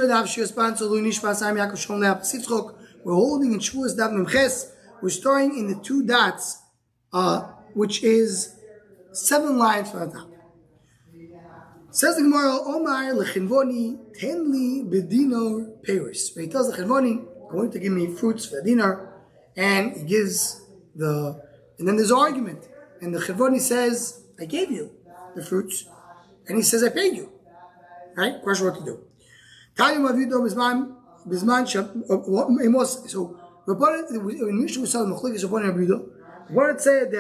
holding in Shavuos Daf Memches. We're starting in the 2 dots, which is 7 lines from the top. Says the Gemara, Omar lechinvoni tenli bedinor peris. He tells the chinvoni, I want you to give me fruits for a dinar, and he gives and then there's an argument, and the chinvoni says, I gave you the fruits, and he says, I paid you. Right? Question what to do. So, in Mishnah we saw the Mechlekes Rabbanan and Abudo. Rabbanan said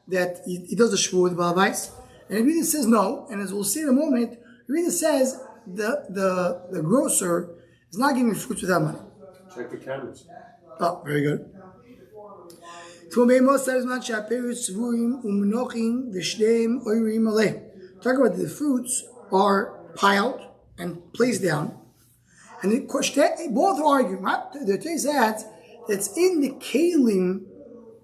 that he does the shvuah with the Baal Bais, and Abudo says no. And as we'll see in a moment, Abudo says the grocer is not giving fruits without money. Check the cameras. Oh, very good. Talk about the fruits are piled and placed down. And the question, both argue, right? The case that it's in the kalim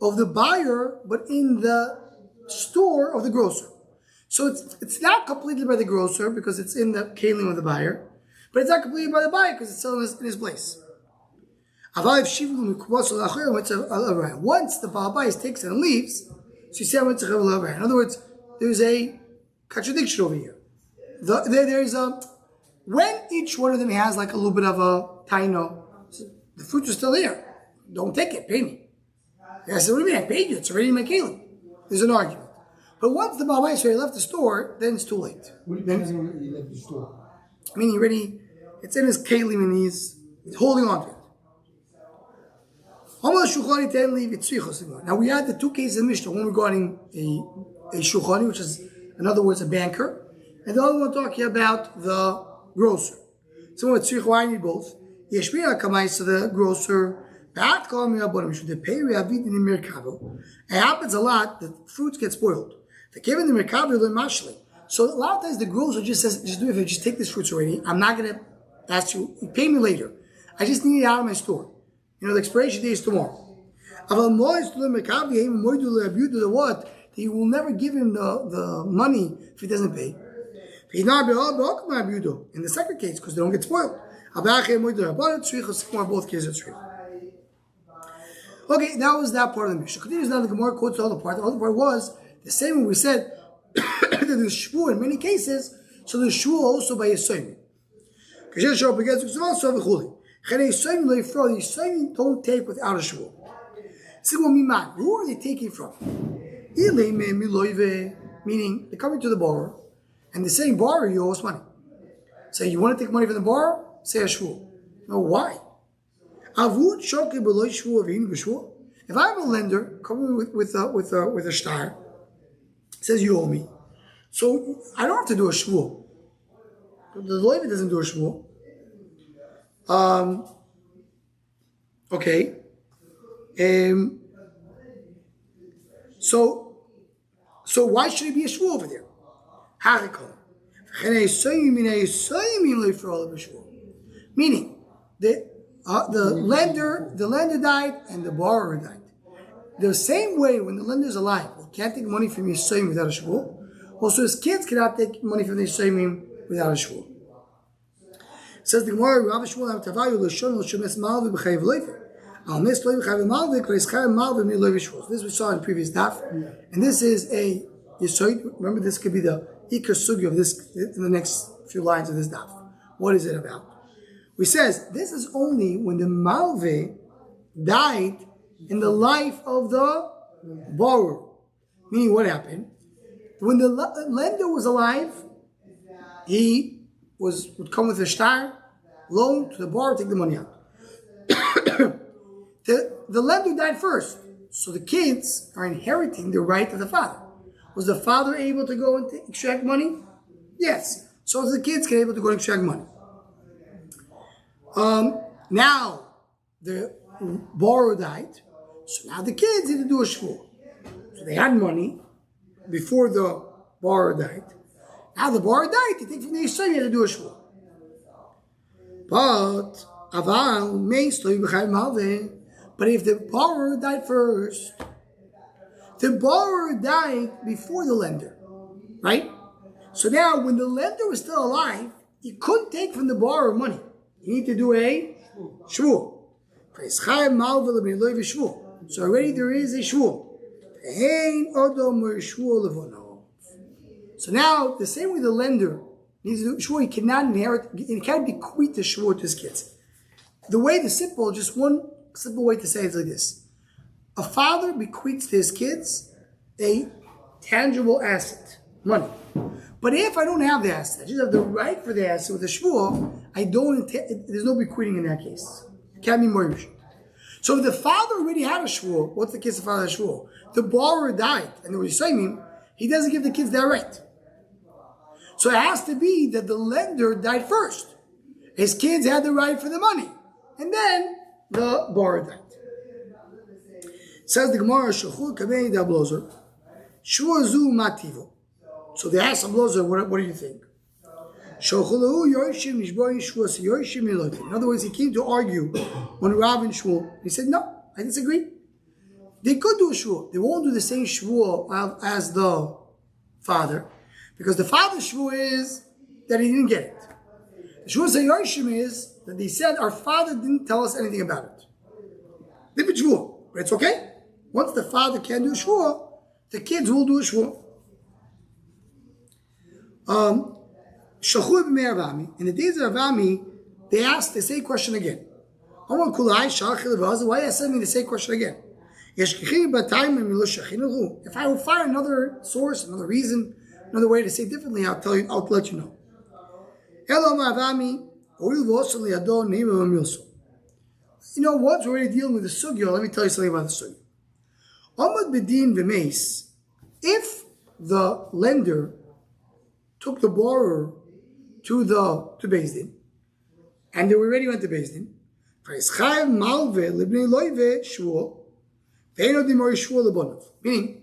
of the buyer, but in the store of the grocer. So it's not completely by the grocer because it's in the kalim of the buyer, but it's not completely by the buyer because it's still in his place. Once the Baal Bais takes it and leaves, so you say, in other words, there's a contradiction over here. When each one of them has like a little bit of a taino, the fruits are still there. Don't take it, pay me. I said, what do you mean? I paid you. It's already in my kelim. There's an argument. But once the Baal Bais already left the store, then it's too late. What do you mean when he left the store? I mean, it's in his kelim and he's holding on to it. Now we had the 2 cases in Mishnah, one regarding a shulchani, which is, in other words, a banker, and the other one talking about the grocer. So with tzricha, I need both. Yeshua kamais to the grocer. It happens a lot that fruits get spoiled. So a lot of times the grocer just says, just take this fruits already. I'm not going to ask you pay me later. I just need it out of my store. You know, the expiration date is tomorrow. What? He will never give him the money if he doesn't pay. In the second case, because they don't get spoiled. Both cases are true. Okay, that was that part of the Mishnah. Continues now, the Gemara quotes the other part. The other part was the same when we said that there's shvuah in many cases, so there's shvuah also by Yisayim. The Yisayim don't take without a shvuah. Who are they taking from? Meaning, they're coming to the borrower, and they're saying, borrower, you owe us money. Say, you want to take money from the borrower? Say a shvuah. No, why? If I have a lender coming with a star, says you owe me, so I don't have to do a shvuah. The lawyer doesn't do a shvuah. Okay. So why should it be a shvuah over there? Meaning, the lender died and the borrower died. The same way when the lender is alive, he can't take money from Yisayim without a shvuah. Also, his kids cannot take money from the Yisayim without a shvuah. Says the Gemara, Rav Shmuel Tavayu l'shon l'shemes malvi b'chayiv leifer. Al mes loy b'chayiv malvi k'reischayim malvi mi loy v'shvuah. This we saw in previous daf, and this is a Yisayim. Remember, this could be the ikar sugi of this in the next few lines of this daf. What is it about? We says this is only when the malve died in the life of the borrower. Meaning, what happened? When the lender was alive, he would come with a star, loan to the borrower, take the money out. the lender died first, so the kids are inheriting the right of the father. Was the father able to go and extract money? Yes. So the kids can able to go and extract money. Now the borrower died, so now the kids need to do a shvuah. So they had money before the borrower died. Now the borrower died, they take from the Yisayim, you have to do a shvuah. But if the borrower died first, the borrower died before the lender, right? So now when the lender was still alive, he couldn't take from the borrower money. you need to do a shvuah. So already there is a shvuah. So now, the same way the lender needs to do shvuah, he cannot inherit, he can't bequeath the shvuah to his kids. Just one simple way to say it is like this. A father bequeaths to his kids a tangible asset, money. But if I don't have the asset, I just have the right for the asset with a shvuah, there's no bequeathing in that case. It can't be mortgaged. So if the father already had a shvuah, what's the case of father had a shvuah? The borrower died, and the Rishonim, he doesn't give the kids that right. So it has to be that the lender died first. His kids had the right for the money, and then the borrower died. Says the Gemara, Shachur Kabei da Blozer, Shvuah zu mativo. So they asked Blozer, what do you think? In other words, he came to argue when Rav and Shmuel. He said, no, I disagree. They could do a shvuah. They won't do the same shvuah as the father, because the father's shvuah is that he didn't get it. The shvuah Yoshim is that they said our father didn't tell us anything about it. They did shvuah, but it's okay. Once the father can do a shvuah, the kids will do a shvuah. In the days of Avami, they asked the same question again. Why are you asking me the same question again? If I will find another source, another reason, another way to say it differently, I'll let you know. You know, once we're already dealing with the sugya, let me tell you something about the sugya. If the lender took the borrower to Beis Din, and they already went to Beis Din, meaning,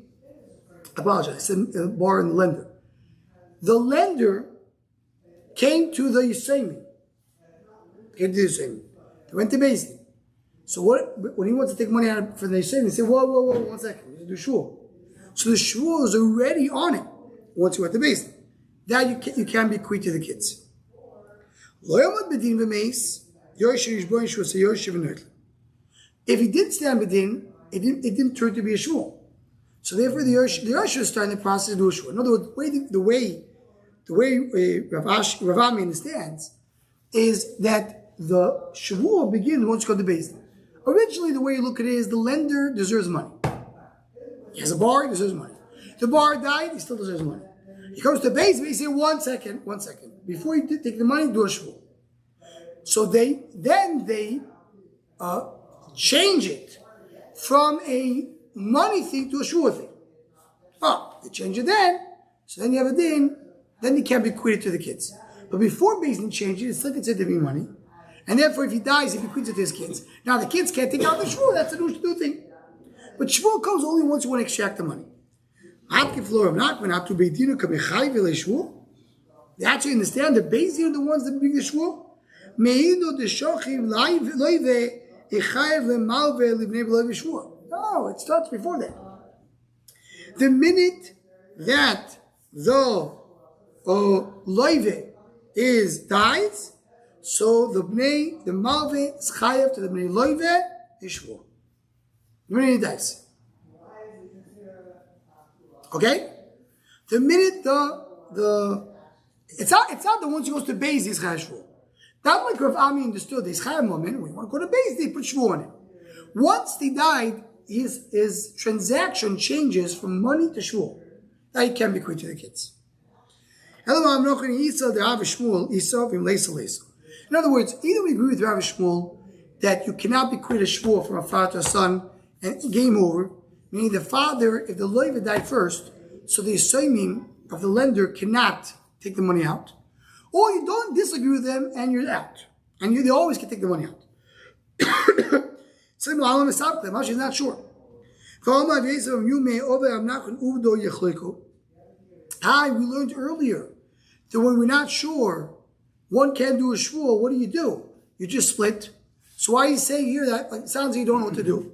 I apologize, I said borrower and the lender. The lender came to the Yisraelim. They went to Beis Din. So when he wants to take money out from the Yisraelim, he said, whoa, 1 second, we need to do shul. So the shul is already on it once you went to Beis Din. That you can bequeath to the kids. If he did stand bedin, it didn't turn to be a shul. So therefore, the Yeshiva is starting the process to do a shul. In other words, the way Rav Ami understands is that the shul begins once you go to Beis Din. Originally, the way you look at it is the lender deserves money. He has a bar, he deserves money. The bar died, he still deserves money. He comes to Beis Din, he says, 1 second. Before you take the money, do a shvuah. So they change it from a money thing to a shvuah thing. They change it then, so then you have a din, then you can't bequeath it to the kids. But before Beis Din changed it, it's still considered to be money. And therefore, if he dies, he bequeaths it to his kids. Now, the kids can't take out the shvuah, that's a new thing. But shvuah comes only once you want to extract the money. They actually understand that Beis Din are the ones that bring the shvuah. No, it starts before that. The minute that the loive dies, so the malve is chayav to the bnei loive is shvuah. The minute he dies. Okay? The minute it's not the ones who goes to Beis Din is chayav shvuah. Not like Rav Ami understood this chayav moment. We want to go to Beis Din, put shvuah on it. Once he died, his transaction changes from money to shvuah. Now he can bequeath to the kids. In other words, either we agree with Rav Shmuel that you cannot bequeath a shvuah from a father to a son, and game over, meaning the father, if the loiva died first, so the yisraelim of the lender cannot take the money out, or you don't disagree with them and you're out, and they always can take the money out. She's not sure. We learned earlier that when we're not sure, one can't do a shvuah. What do? You just split. So why are you saying here that it sounds like you don't know what to do?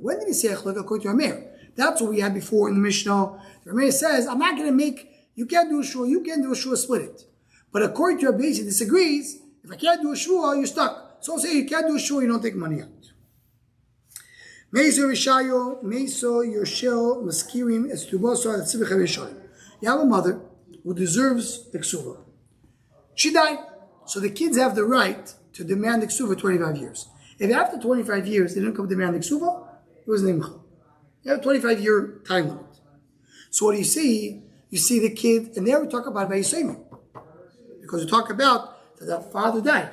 When did he say according to Amir? That's what we had before in the Mishnah. The Amir says, I'm not going to make, you can't do a shvuah, you can't do a shvuah, split it. But according to Rabbi Yossi, disagrees. If I can't do a shvuah, you're stuck. So say you can't do a shvuah, you don't take money out. You have a mother who deserves the ksuva. She died. So the kids have the right to demand the ksuva 25 years. If after 25 years they didn't come demand the ksuva, it was nimcha. You have a 25-year time limit. So what do you see? You see the kid, and there we talk about Vayisayim. Because we talk about that the father died.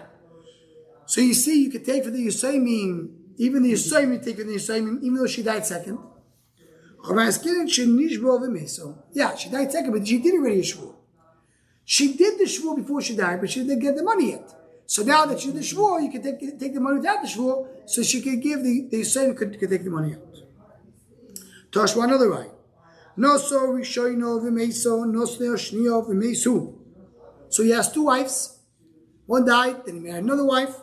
So you see, you could take for the Yisayim, even the Yisayim, you take for the Yisayim, even though she died second. Yeah, she died second, but she did already a shvuah. She did the shvuah before she died, but she didn't get the money yet. So now that she did the shvuah, you can take the money without the shvuah, so she can give the Yisayim could take the money out. Tashwa another right. No so rishoino v'meiso, no sneo shnio v'meisu. So he has two wives. One died, then he married another wife.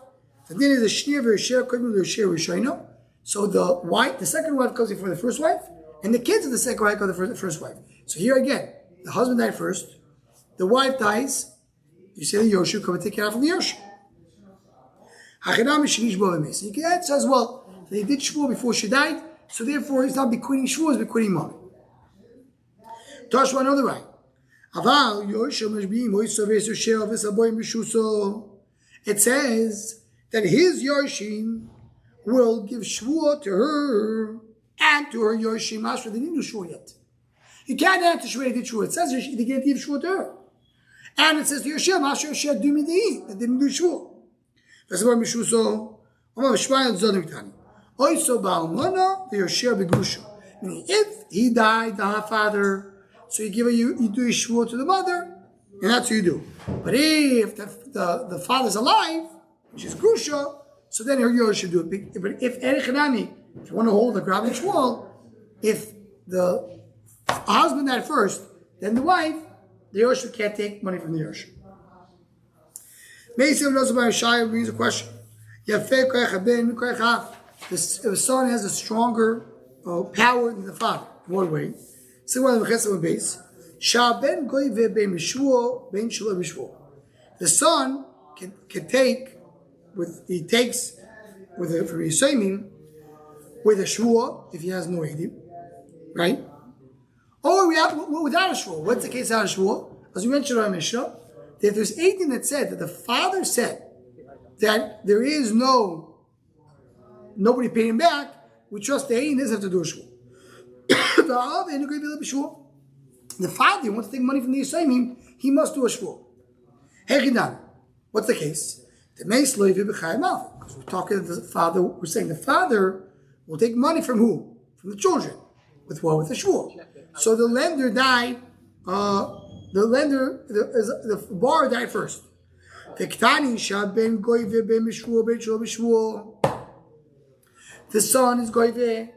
The din is a shnir v'rishir couldn't do shir rishoino. So the second wife comes before the first wife, and the kids of the second wife go before the first wife. So here again, the husband died first, the wife dies. You say the Yoshu, come and take care of the Yoshu. You can add as well. They did shvuah before she died, so therefore he's not bequeathing shvuah, he's bequeathing money. Tashwa another right. It says that his Yoshim will give shvuah to her and to her Yoshim. Master, they didn't do shvuah yet. You can't add to shvuah, they did shvuah. It says they can't give shvuah to her. And it says to Yoshim, Master, Yoshim, do me the eat. They didn't do shvuah. That's why Mishuso, if he died, the father, so you do your shvuah to the mother, and that's what you do. But if the father's alive, which is grusha, so then her Yosh should do it. But if Erichanami, if you want to hold the grabbing shvuah, if the husband died first, then the wife, the Yosh can't take money from the Yosh. If the son has a stronger power than the father, in what way? The son can take from Yisayim with a shvuah if he has no edim, right? Or without a shvuah. What's the case without a shvuah? As we mentioned in our Mishnah, if there's anything that said that the father said that there is nobody paying him back, we trust the Ein doesn't have to do a shvuah. The father wants to take money from the Yisayim, he must do a shvuah. What's the case? Because we're talking to the father, we're saying the father will take money from who? From the children. With what? With the shvuah. So the lender died, the borrower died first. The son is goyve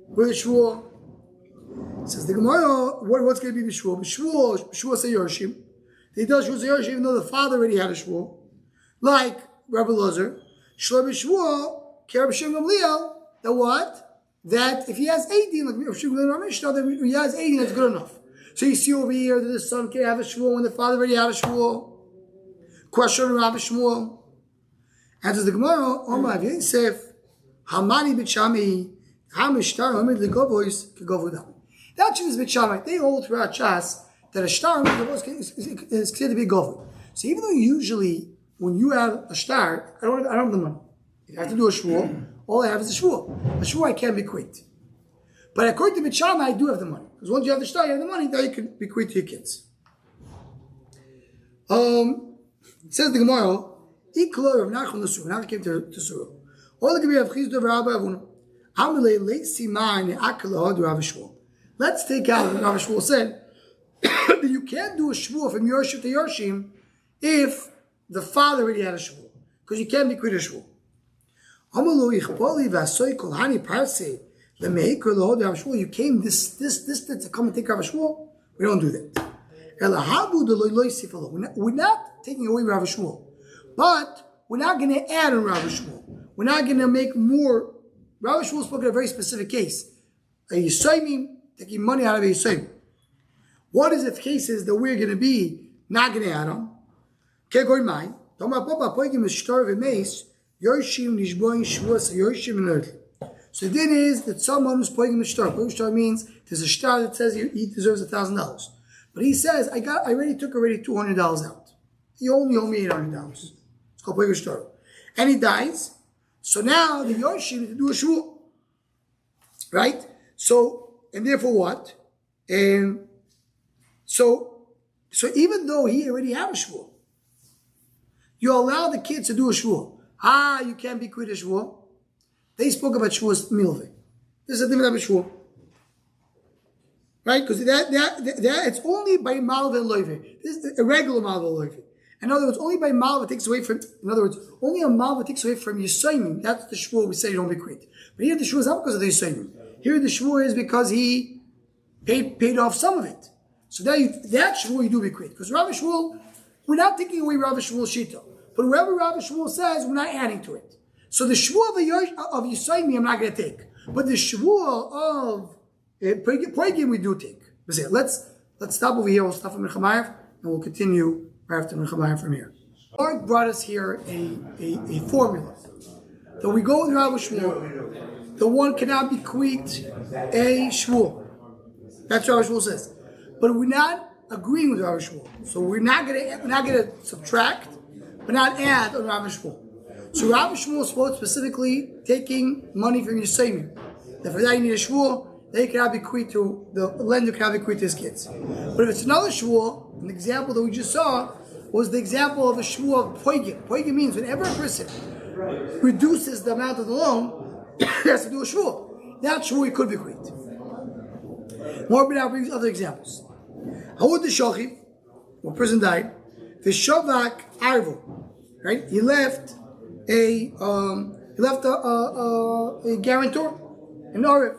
with a shvuah. Says the Gemara, what's going to be b'shvuah? B'shvuah say Yoshim. He does shvuah say Yoshim even though the father already had a shvuah. Like Rabbi Lozer, shlo b'shvuah, Kerab Shem Gamliel, that what? That if he has 18, like Rabbi Shem Gamliel Mishnah, that if he has 18, that's good enough. So you see over here that the son can have a shvuah when the father already had a shvuah. Question Rabbi Shmuel. Answers the Gemara, Omar Yosef, Hamani b'Shami, Hamishtar Hamid Legovois Kegovudam. That is b'Shamai. They hold throughout Shas that a shtar is considered to be govud. So even though usually when you have a shtar, I don't have the money. If I have to do a shvuah, all I have is a shvuah. A shvuah I can't bequeath. But according to b'Shamai, I do have the money. Because once you have the shtar, you have the money, then you can bequeath to your kids. It says the Gemara, Iklo Rav Nachman L'Sur. Now came to Surah. All the Gemara of Chizdo Rabbi Avuna. Amalei Leisiman Akala Hadu Rav Shmuel. Let's take out what Rav Shmuel said that you can't do a shvuah from Yoshim to Yoshim if the father already had a shvuah, because you can't bequeath a shvuah. Amalu Ichpoli Vasoy Kol Hani Parse LeMeikor LeHod Rav Shmuel. You came this to come and take Rav Shmuel. We don't do that. We're not taking away Rav Shmuel, but we're not going to add on Rav Shmuel. We're not going to make more. Rav Shmuel spoke in a very specific case. A Yisayim taking money out of a Yisayim. What is the cases that we're going to be not going to add on? Okay, go in mind. So the din is that someone who's poigim shtar. Poigim shtar means there's a shtar that says he deserves $1,000, but he says I already took $200 out. He only owed me $800. It's called poigim shtar, and he dies. So now the Yoshim need to do a shvuah, right? So and therefore what? So even though he already have a shvuah, you allow the kids to do a shvuah. You can't be quit a shvuah. They spoke about shvuah's milveh. This is a different type of shvuah, right? Because that it's only by malveh and loiveh. This is a regular malveh and loiveh. In other words, only by malveh takes away from. In other words, only a malveh takes away from yisayim. That's the shvuah we say you don't be quit. But here the shvuah is not because of the yisayim. Here the shvuah is because he paid off some of it. So that shvuah you do be quit. Because Rav Shmuel, we're not taking away Rav Shmuel's shita. But whoever Rav Shmuel says, we're not adding to it. So the shvuah of Yisayim I'm not going to take. But the shvuah of Poigim we do take. Let's stop over here. We'll stop from Mechamayv and we'll continue right after Mechamayv from here. Mark brought us here a formula. So we go with Rav Shmuel. The one cannot bequeath a shvuah. That's what Rav Shmuel says. But we're not agreeing with Rav Shmuel. So we're not gonna subtract, but not add on Rav Shmuel. So Rav Shmuel spoke specifically taking money from Yisayim. That for that you need a shvuah, they cannot bequeath to the lender cannot bequeath to his kids. But if it's another shvuah, an example that we just saw was the example of a shvuah of poigim. Poigim means whenever a person reduces the amount of the loan, he has to do a shvuah. That shvuah he could bequeath. More now brings other examples. Hawud the Shochi, when a person died, the Shavak Arvo, right? He left a guarantor, an Arif.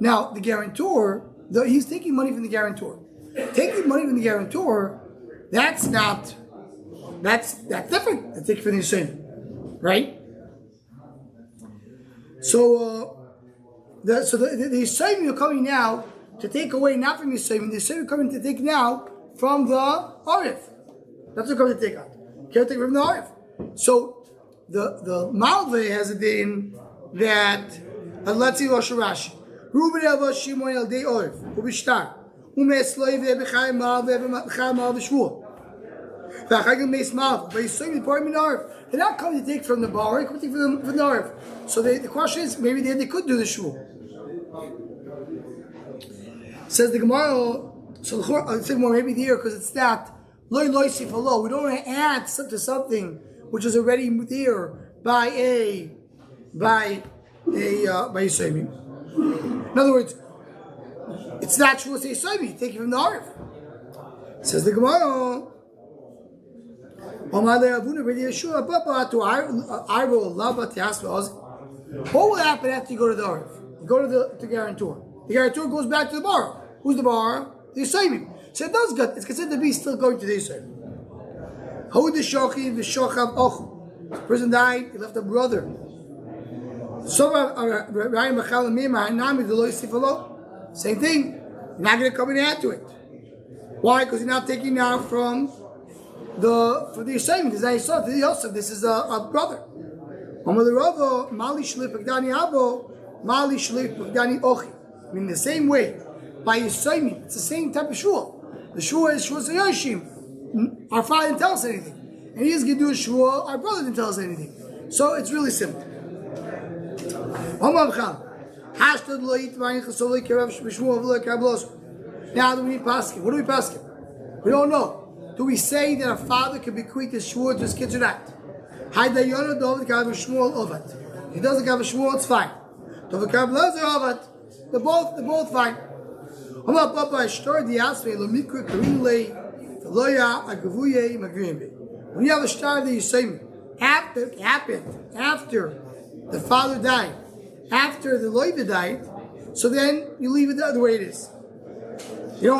Now the guarantor, he's taking money from the guarantor. Taking money from the guarantor, that's different. That's taking from the Yisayim, right? So the Yisayim are coming now to take away not from Yisayim. The Yisayim are coming to take now from the Arif. That's what they're coming to take out. Can't take from the Arif. So the Malveh has a din that let's see Rosh Rashi. Ruben el Shimon el Dei Arif ubishtar umesloi vebechai Malveh bechai Malveh shvuah. V'achagim meis Malveh. But Yisayim the part min Arif. They're not coming to take from the bar, they're coming to take from the Arif. So the question is, maybe they could do the shvuah. Says the Gemara, maybe here because it's that loy sif lo. We don't want to add to something which is already there by Yisayim. In other words, it's not shvuah to Yisayim. Take it from the Arif. Says the Gemara. What will happen after you go to the Arif? You go to the guarantor. The guarantor goes back to the bar. Who's the bar? The Yisayim. So it does good. It's considered to be still going to the Yisayim. How the Shochi, the Shochav Och. The person died, he left a brother. Same thing. You're not going to come and add to it. Why? Because you're not taking now from the Yisayim. Because I saw the Yosef. This is a brother. In the same way, by Yisayim, it's the same type of shvuah. The shvuah is shvuah Yoshim. Our father didn't tell us anything. And he is going to do a shvuah, our brother didn't tell us anything. So it's really simple. Now do we need paskin? What do we paskin? We don't know. Do we say that a father can bequeath his shvuah to his kids or not? He doesn't have a shvuah, it's fine. They're both fine. When you have a star that you say happened after the father died, after the loiva died, so then you leave it the way it is. You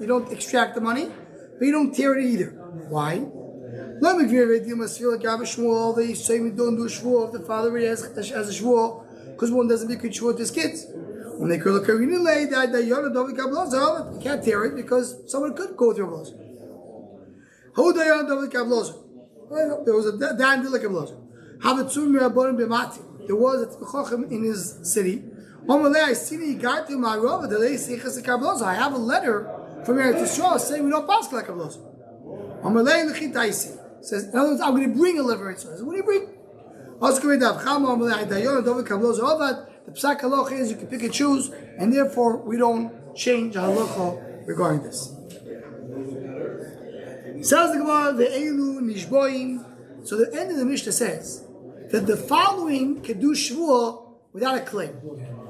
don't extract the money, but you don't tear it either. Why? You must feel like you have a shmuel. They say we don't do a shmuel if the father already has a shmuel, because one doesn't make a shmuel to his kids. When they could look at that you can't tear it because someone could go through a blows. There was a Dan Dilakablos. There was a Chacham in his city. I have a letter from Eretz Yisrael saying we don't pass like a blows. Says, in other words, I'm going to bring a letter. Says, what do you bring? The psak halacha is you can pick and choose, and therefore we don't change halacha regarding this. Says the Gemara, ve'elu nishboim. So the end of the Mishnah says that the following can do shvuah without a claim.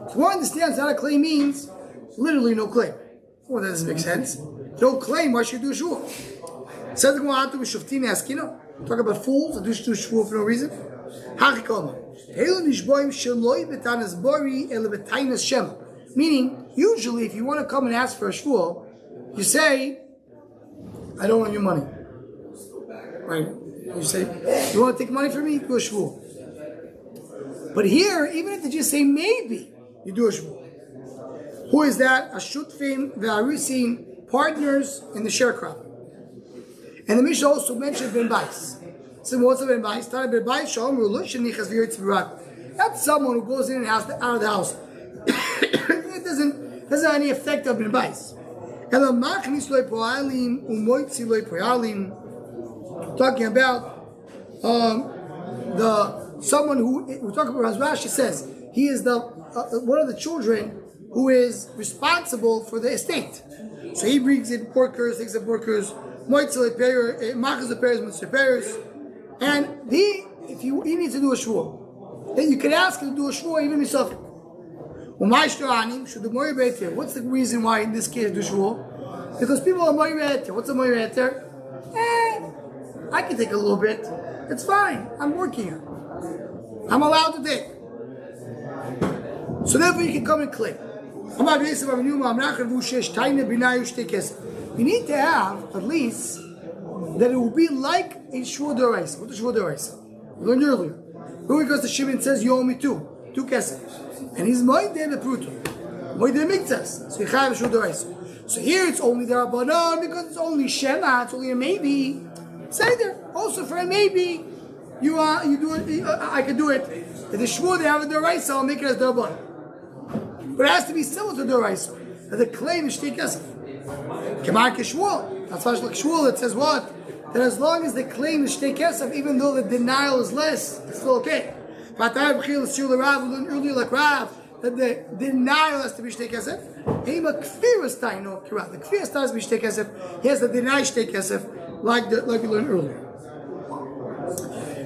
So one understands without a claim means literally no claim. Well, that doesn't make sense. No claim, why should you do shvuah? Says the Gemara, talk about fools that do shvuah for no reason. Meaning, usually if you want to come and ask for a shvuah, you say, I don't want your money. Right? You say, you want to take money from me? Do a shvuah. But here, even if they just say maybe, you do a shvuah. Who is that? Ashutfim ve'arisin, partners in the sharecropping. And the Mishnah also mentioned Ben Bais. So what's a Ben Bais? That's someone who goes in and out of the house. It doesn't have any effect of Ben Bais. Talking about someone who we're talking about. Rashi says he is the one of the children who is responsible for the estate. So he brings in porkers, takes the porkers, and he needs to do a shvuah. Then you can ask him to do a shvuah even himself. What's the reason why in this case do shvuah? Because people are moiret. What's a moiret? I can take a little bit. It's fine. I'm working here. I'm allowed to take. So therefore you can come and claim. You need to have at least that it will be like a shvuah d'oraisa. What is shvuah d'oraisa? We learned earlier. Who goes to Shimon says you owe me two kesef, and he's moideh bepruto, moideh miktas. So you have shvuah d'oraisa. So here it's only the rabbanon because it's only shema. It's only a maybe. Say there also for a maybe. You do it. I can do it. If the shvuah they have a d'oraisa, I'll make it as the rabbanon. But it has to be similar to d'oraisa. That the claim is shtei kesef. Kemar keshvuah. That's why like shvuah that says what? That as long as the claim is shtei kesef, even though the denial is less, it's still okay. But I have earlier like Rav that the denial has to be shtei kesef. The kfir has to be shtei kesef. He has to deny shtei kesef, like we learned earlier.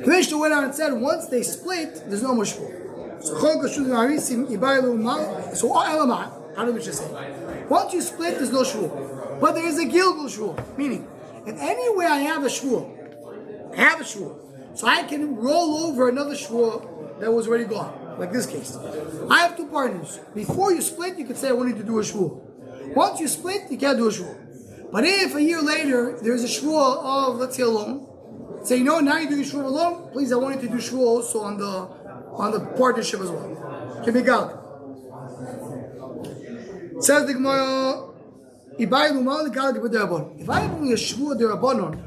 The Mishnah went on and said once they split, there's no more shvuah. So how do we just say? Once you split, there's no shvuah. But there is a gilgul shvuah. Meaning, if anywhere I have a shvuah, so I can roll over another shvuah that was already gone. Like this case. I have two partners. Before you split, you could say I wanted to do a shvuah. Once you split, you can't do a shvuah. But if a year later, there's a shvuah of, let's say, a loan, say, now you're doing shvuah alone, please, I wanted to do shvuah also on the partnership as well. Can be gal. Says the Gemara, if I have only a shvuah d'Rabbanon,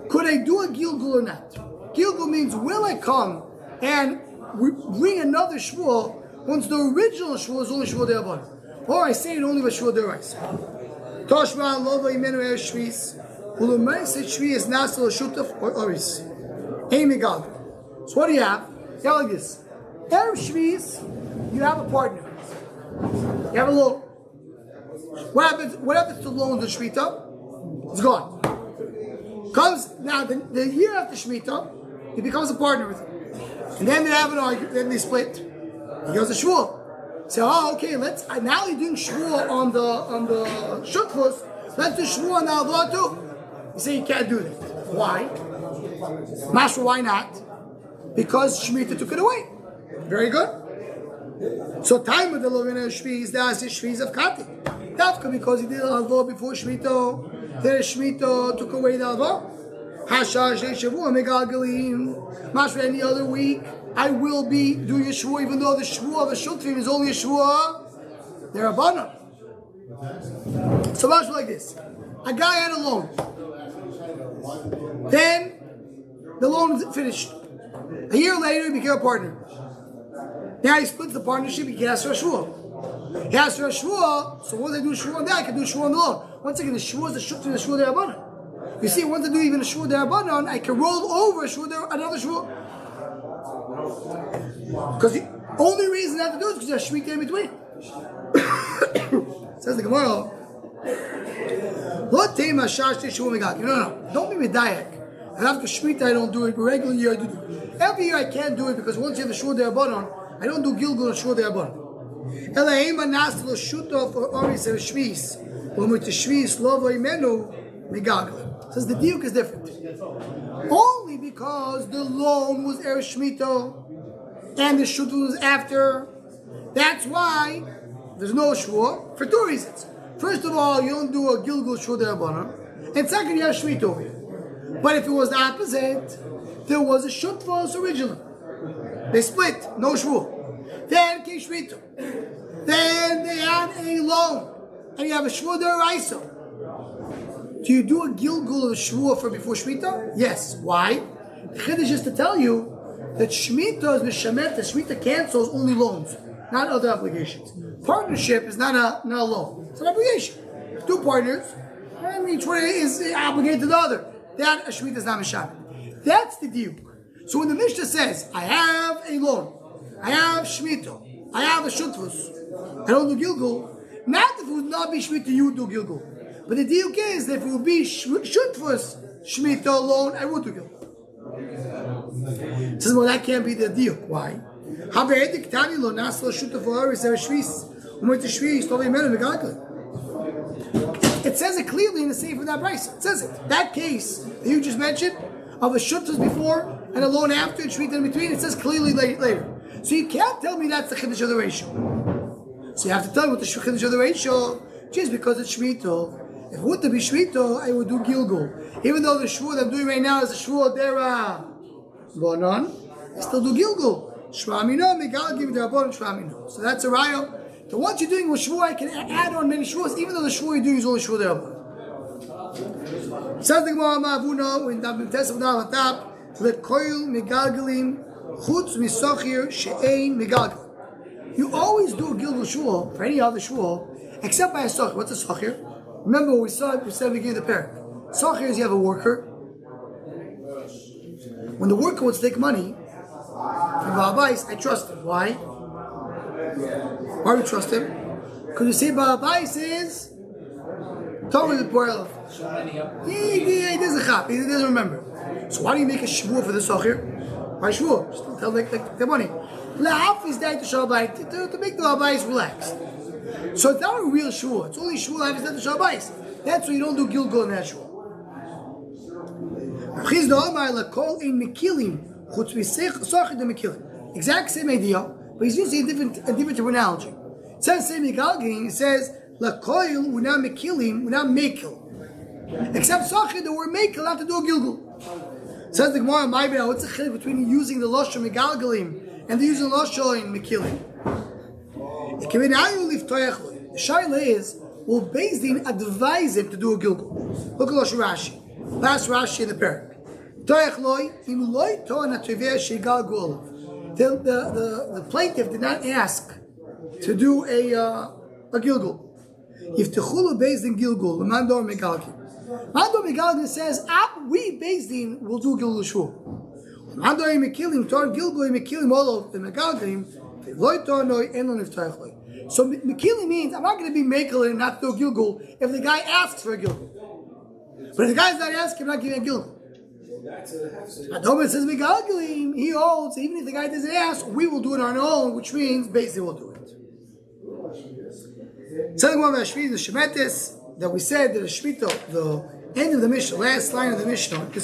could I do a gilgul or not? Gilgul means will I come and bring another shvuah once the original shvuah is only shvuah d'Rabbanon, or I say it only with shvuah d'oraisa. Toshma lova imenu er shvis, ulumeis et shvi is nasel shutaf or oris. Amy God. So what do you have? You have like this. Erev shvis, you have a partner. You have a loan. What happens to loans of Shemitah? It's gone. Comes now the year after Shemitah, he becomes a partner with him. And then they have an argument, then they split. He goes to shvuah. So okay, now you're doing shvuah on the shutfus, let's do shvuah on the alvah too. You say you can't do that. Why? Mashra, why not? Because Shemitah took it away. Very good. So time with the Lovina Shviz, that's the Shviz of Kati. Dafka, because he did Alva before Shemitah, then Shemitah took away the Alva. Hashash, Shavuos, Megal Galim. Mashra, any other week, I will be doing a Shavuos, even though the Shavuos of a Shutfim is only a Shavuos. they're abanon. So much like this. A guy had a loan. Then the loan is finished. A year later, he became a partner. Now he splits the partnership, he can ask for a shvuah. He asks for a shvuah, so once I do a shvuah on that, I can do a shvuah on the loan. Once again, the shvuah is a shvuah to the shvuah derabanan. You see, once I do even a shvuah derabanan, I can roll over a shvuah another shvuah. Because the only reason I have to do it is because there's shmita in between. Says the Gemara, no, don't be medayak. And after shmita, I don't do it. Regular year, I do it. Every year I can't do it because once you have the shvuah derabanan, I don't do gilgul and shvuah derabanan. Elaima naslo shuto for oris and shvis. When with the shvis lovo imenu migagal. Says the diuk is different. Only because the loan was er shmito and the shut was after. That's why there's no shvuah for two reasons. First of all, you don't do a gilgul shvuah derabanan, and second, you have shmita over here. But if it was the opposite, there was a shutfos originally. They split, no shvuah. Then came shmita. Then they had a loan, and you have a shvuah deraisa. Do you do a gilgul of a shvuah for before shmita? Yes. Why? The chiddush is to tell you that shmita is mishamet. Shmita cancels only loans, not other obligations. Partnership is not a loan; it's an obligation. Two partners, and each one is obligated to the other. That a shmita is not mishamet. That's the diuk. So when the Mishnah says, "I have a loan, I have shmita, I have a shutfus, I don't do gilgul," not if it would not be shmita, you would do gilgul. But the diuk is that if it would be shutfus shmita alone, I would do gilgul. Says, well, that can't be the diuk. Why? It says it clearly in the Sefer of that price. It says it. That case that you just mentioned of a shutfus before and a loan after and shmita in between, it says clearly later. So you can't tell me that's the chiddush of the ratio. So you have to tell me what the chiddush of the ratio just because it's shmita. If it would be shmita, I would do gilgul. Even though the shvuah that I'm doing right now is a shvuah derabanan, I still do gilgul. Shvamino, megal give derabanan shvamino. So that's a raya. So once you're doing a shvuah, I can add on many shvuahs, even though the shvuah you're doing is only shvuah derabanan. Says the Gemara Ma'avuna in Dabim Tesav Davatab, lekoil megalgalim chutz misochir she'ein megalgal. You always do a gilgul shvuah for any other shvuah, except by a sochir. What's a sochir? Remember what we said at the beginning of the parak. Sochir is you have a worker. When the worker wants to take money from Baal Bais, I trust him. Why? Why do you trust him? Because you say Baal Bais is totally the poor elephant. He doesn't chap. He doesn't remember. So why do you make a shvuah for the sochir? Why shvuah? Just tell like the money. La'af is there to make the Baal Bais relaxed. So it's not a real shvuah. It's only shvuah after the Shabbos. That's why you don't do gilgul in that shvuah. Exact same idea, but he's using a different terminology. It says same megalgin. It says lakoil una mekilim una mekel. Except sochid, the word mekel have to do a gilgul. Says the Gemara, my bad. What's the chiluk between using the lashon megalgalim and the using lashon mekilim? The shaila is, will Beis Din advise him to do a gilgul? Look at Rashi. Last Rashi in the parak. The plaintiff did not ask to do a gilgul. If Techulu Beis Din gilgul, the mandor megalgin. Mandor megalgin says, we Beis Din will do gilgul shul. Mandor mekilim tor gilgul mekilim all of the megalgin. So Mekili means I'm not going to be Mekel and not do a gilgul if the guy asks for a gilgul. But if the guy's not asking, I'm not giving a gilgul. Adoman says Megalgalim, he holds, even if the guy doesn't ask, we will do it on our own, which means basically we'll do it. Something more about Shmita, the Shemetis, that we said that the Shmita, the end of the Mishnah, last line of the Mishnah, we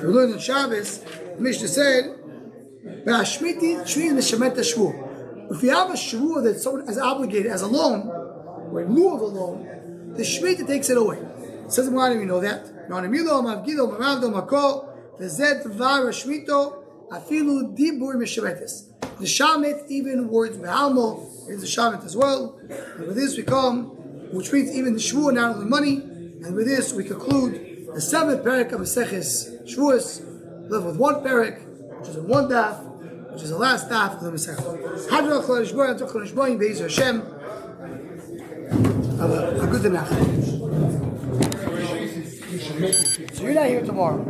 learned on Shabbos, the Mishnah said, if you have a shvuah that someone is obligated as a loan, or in lieu of a loan, the shmita takes it away. It says, why do we know that? The The Shamit, even words Be'almo, is the Shamit as well. And with this we come, which means even the Shavuot, not only money. And with this we conclude the 7th parak of Maseches Shavuos, live with 1 parak, which is in 1 daf, which is the last daf of the Masechet. Hadra Chodesh Boy, Hadra Chodesh Boy, Be'ez Hashem. Have a good night. So you're not here tomorrow.